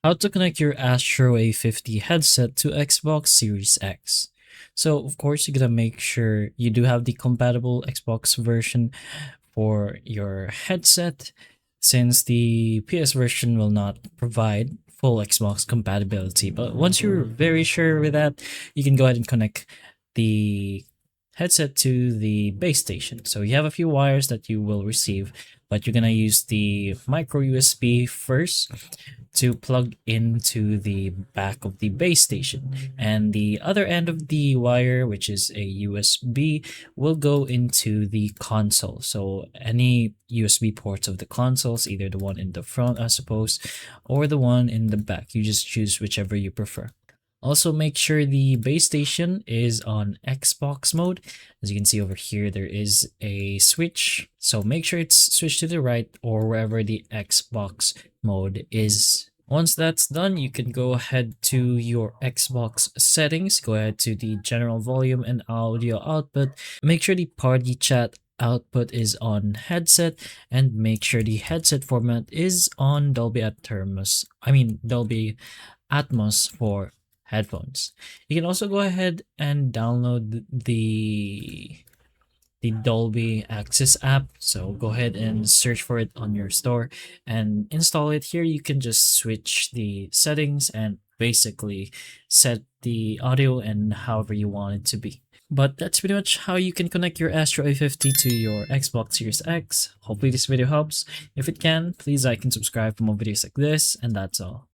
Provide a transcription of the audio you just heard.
How to connect your Astro A50 headset to Xbox Series X. So of course you're gonna make sure you do have the compatible Xbox version for your headset, since the PS version will not provide full Xbox compatibility. But once you're very sure with that, you can go ahead and connect the headset to the base station. So you have a few wires that you will receive, but you're gonna use the micro USB first to plug into the back of the base station, and the other end of the wire, which is a USB, will go into the console. So any USB ports of the consoles, either the one in the front, I suppose, or the one in the back, you just choose whichever you prefer. Also, make sure the base station is on Xbox mode. As you can see over here, there is a switch. So make sure it's switched to the right or wherever the Xbox mode is. Once that's done, you can go ahead to your Xbox settings. Go ahead to the general volume and audio output. Make sure the party chat output is on headset, and make sure the headset format is on Dolby Atmos for headphones. You can also go ahead and download the Dolby Access app. So go ahead and search for it on your store and install it. Here you can just switch the settings and basically set the audio and however you want it to be. But that's pretty much how you can connect your Astro A50 to your Xbox Series X. Hopefully this video helps. If it can, please like and subscribe for more videos like this, and that's all.